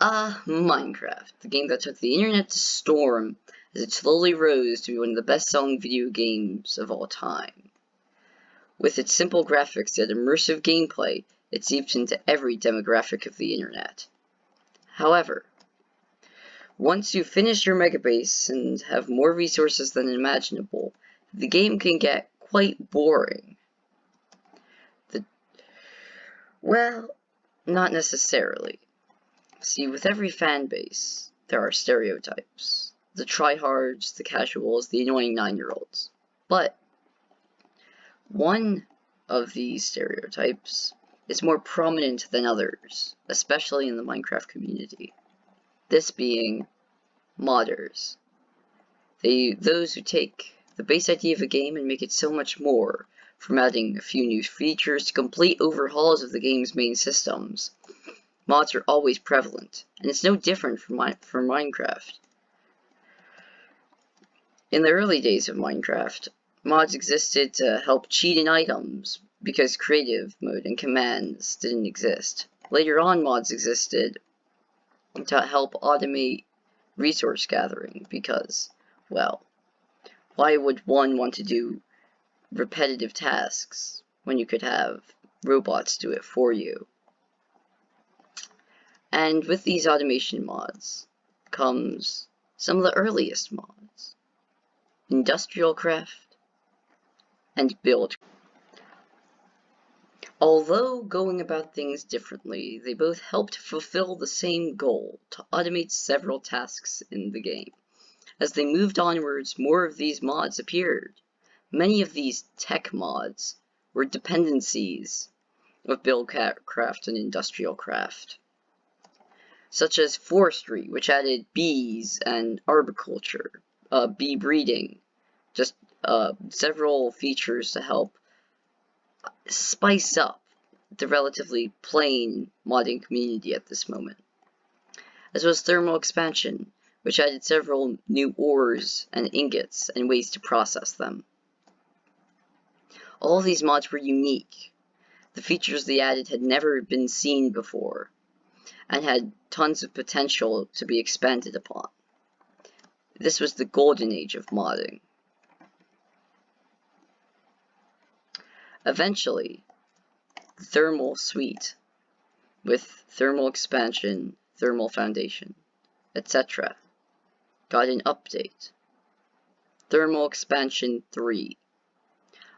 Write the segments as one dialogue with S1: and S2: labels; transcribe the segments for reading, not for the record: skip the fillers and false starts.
S1: Minecraft, the game that took the internet to storm as it slowly rose to be one of the best-selling video games of all time. With its simple graphics and immersive gameplay, it seeps into every demographic of the internet. However, once you finish your megabase and have more resources than imaginable, the game can get quite boring. Well, not necessarily. See, with every fan base, there are stereotypes. The tryhards, the casuals, the annoying 9-year-olds. But one of these stereotypes is more prominent than others, especially in the Minecraft community. This being modders. Those who take the base idea of a game and make it so much more, from adding a few new features to complete overhauls of the game's main systems. Mods are always prevalent, and it's no different from Minecraft. In the early days of Minecraft, mods existed to help cheat in items, because creative mode and commands didn't exist. Later on, mods existed to help automate resource gathering, because, well, why would one want to do repetitive tasks when you could have robots do it for you? And with these automation mods comes some of the earliest mods: industrial craft and build. Although going about things differently, they both helped fulfill the same goal, to automate several tasks in the game. As they moved onwards, more of these mods appeared. Many of these tech mods were dependencies of buildcraft and industrial craft, such as forestry, which added bees and arboriculture, bee breeding, just several features to help spice up the relatively plain modding community at this moment, as well as thermal expansion, which added several new ores and ingots and ways to process them. All of these mods were unique. The features they added had never been seen before, and had tons of potential to be expanded upon. This was the golden age of modding. Eventually, the thermal suite, with thermal expansion, thermal foundation, etc., got an update. Thermal Expansion 3.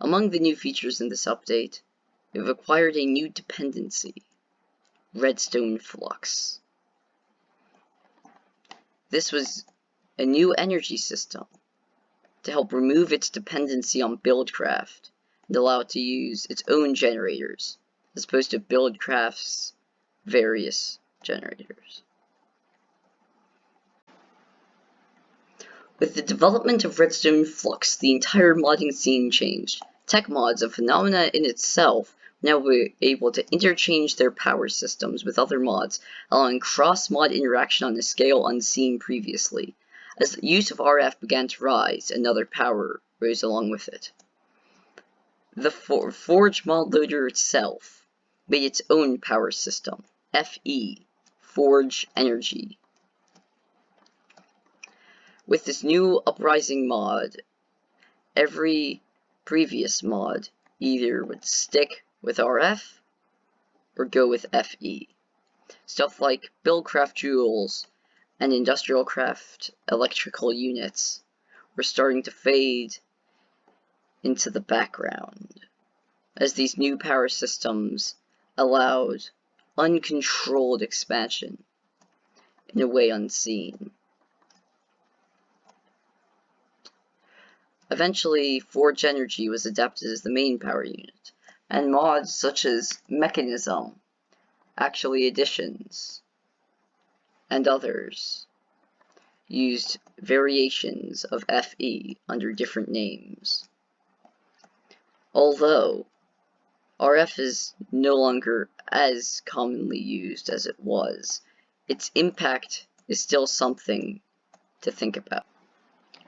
S1: Among the new features in this update, we've acquired a new dependency: redstone flux. This was a new energy system to help remove its dependency on buildcraft and allow it to use its own generators, as opposed to buildcraft's various generators. With the development of redstone flux, the entire modding scene changed. Tech mods, a phenomena in itself, now were able to interchange their power systems with other mods, allowing cross-mod interaction on a scale unseen previously. As the use of RF began to rise, another power rose along with it. The Forge mod loader itself made its own power system, FE, Forge Energy. With this new uprising mod, every previous mod either would stick with RF or go with FE. Stuff like buildcraft jewels and industrial craft electrical units were starting to fade into the background, as these new power systems allowed uncontrolled expansion in a way unseen. Eventually, Forge Energy was adapted as the main power unit, and mods such as Mechanism, Actually Additions, and others used variations of FE under different names. Although RF is no longer as commonly used as it was, its impact is still something to think about.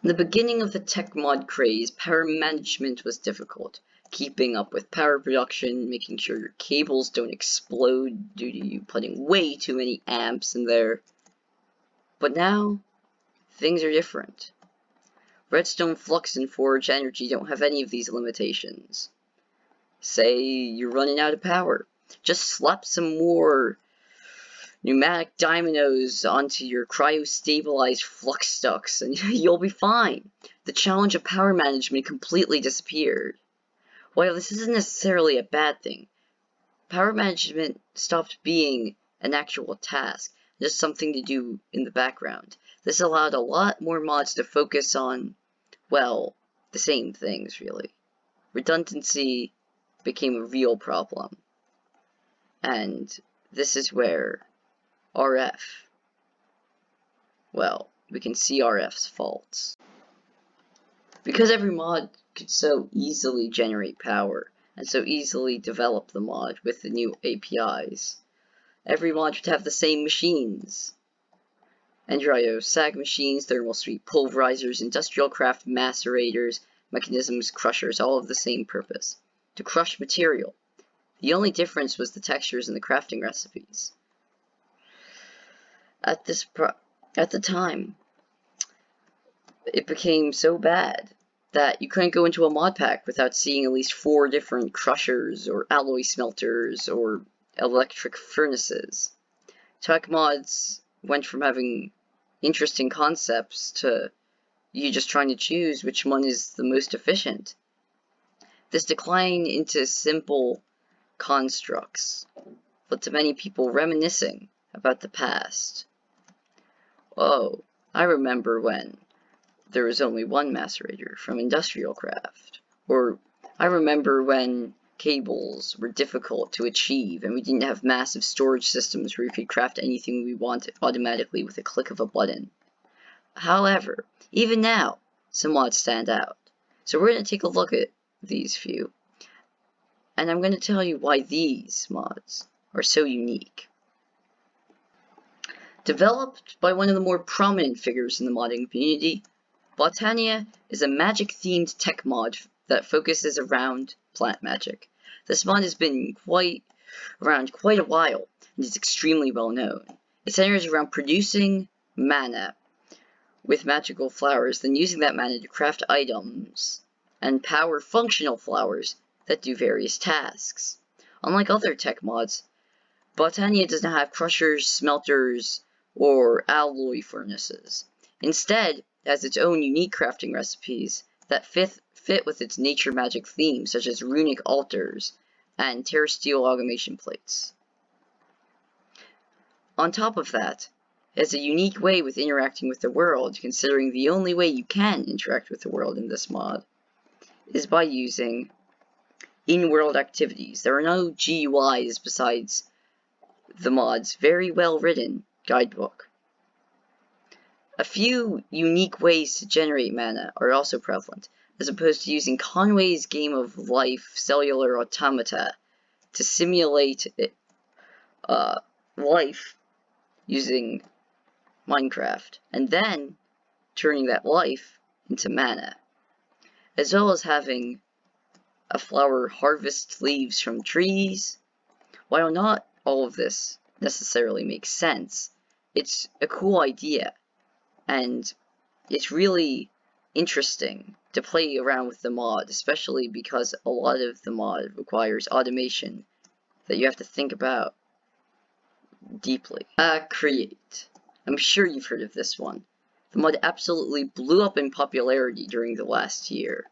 S1: In the beginning of the tech mod craze, power management was difficult. keeping up with power production, making sure your cables don't explode due to you putting way too many amps in there. But now, things are different. Redstone, Flux, and Forge Energy don't have any of these limitations. Say you're running out of power. Just slap some more pneumatic dynamos onto your cryo-stabilized flux ducts and you'll be fine. The challenge of power management completely disappeared. While this isn't necessarily a bad thing, power management stopped being an actual task, just something to do in the background. This allowed a lot more mods to focus on, well, the same things really. Redundancy became a real problem. And this is where RF, well, we can see RF's faults. Because every mod could so easily generate power, and so easily develop the mod with the new APIs, every mod would have the same machines. Andrio sag machines, thermal sweep pulverizers, industrial craft macerators, mechanisms, crushers, all of the same purpose, to crush material. The only difference was the textures and the crafting recipes. At the time, it became so bad that you couldn't go into a mod pack without seeing at least 4 different crushers, or alloy smelters, or electric furnaces. Tech mods went from having interesting concepts to you just trying to choose which one is the most efficient. This decline into simple constructs led to many people reminiscing about the past. Oh, I remember when there was only one macerator from industrial craft. Or I remember when cables were difficult to achieve and we didn't have massive storage systems where we could craft anything we wanted automatically with a click of a button. However, even now, some mods stand out. So we're going to take a look at these few. And I'm going to tell you why these mods are so unique. Developed by one of the more prominent figures in the modding community, Botania is a magic-themed tech mod that focuses around plant magic. This mod has been around quite a while and is extremely well known. It centers around producing mana with magical flowers, then using that mana to craft items and power functional flowers that do various tasks. Unlike other tech mods, Botania does not have crushers, smelters, or alloy furnaces. Instead, it has its own unique crafting recipes that fit with its nature magic theme, such as runic altars and terrasteel amalgamation plates. On top of that, it has a unique way with interacting with the world, considering the only way you can interact with the world in this mod is by using in-world activities. There are no GUIs besides the mod's very well written guidebook. A few unique ways to generate mana are also prevalent, as opposed to using Conway's Game of Life cellular automata to simulate life using Minecraft, and then turning that life into mana, as well as having a flower harvest leaves from trees. While not all of this necessarily makes sense, it's a cool idea, and it's really interesting to play around with the mod, especially because a lot of the mod requires automation that you have to think about deeply. Create. I'm sure you've heard of this one. The mod absolutely blew up in popularity during the last year.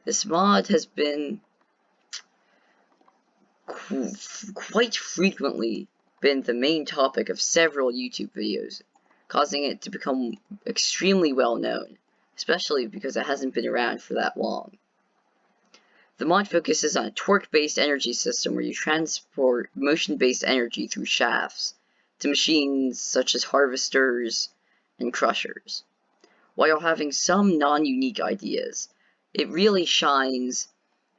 S1: This mod has been quite frequently been the main topic of several YouTube videos, causing it to become extremely well known, especially because it hasn't been around for that long. The mod focuses on a torque-based energy system where you transport motion-based energy through shafts to machines such as harvesters and crushers. While having some non-unique ideas, it really shines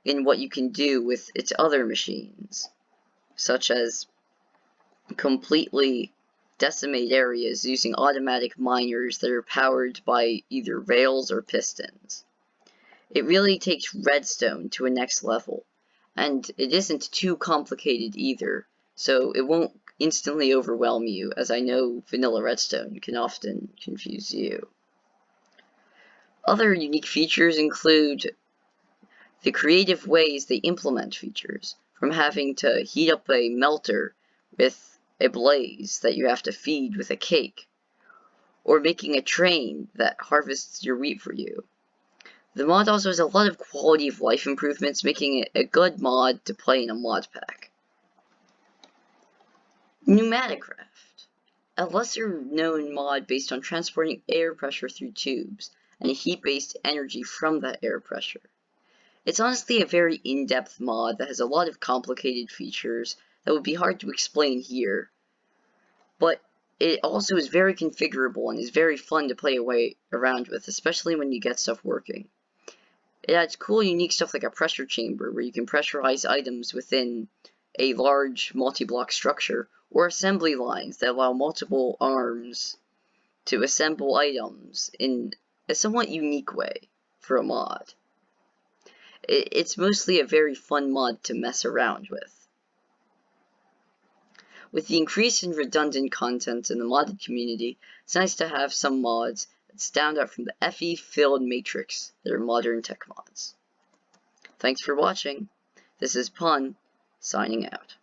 S1: in what you can do with its other machines, such as completely decimate areas using automatic miners that are powered by either rails or pistons. It really takes Redstone to a next level, and it isn't too complicated either, so it won't instantly overwhelm you, as I know vanilla Redstone can often confuse you. Other unique features include the creative ways they implement features, from having to heat up a melter with a blaze that you have to feed with a cake, or making a train that harvests your wheat for you. The mod also has a lot of quality of life improvements, making it a good mod to play in a mod pack. Pneumaticraft, a lesser known mod based on transporting air pressure through tubes and heat-based energy from that air pressure. It's honestly a very in-depth mod that has a lot of complicated features that would be hard to explain here, but it also is very configurable and is very fun to play around with, especially when you get stuff working. It adds cool, unique stuff like a pressure chamber, where you can pressurize items within a large multi-block structure, or assembly lines that allow multiple arms to assemble items in a somewhat unique way for a mod. It's mostly a very fun mod to mess around with. With the increase in redundant content in the modded community, it's nice to have some mods that stand out from the FE-filled matrix that are modern tech mods. Thanks for watching. This is Pun, signing out.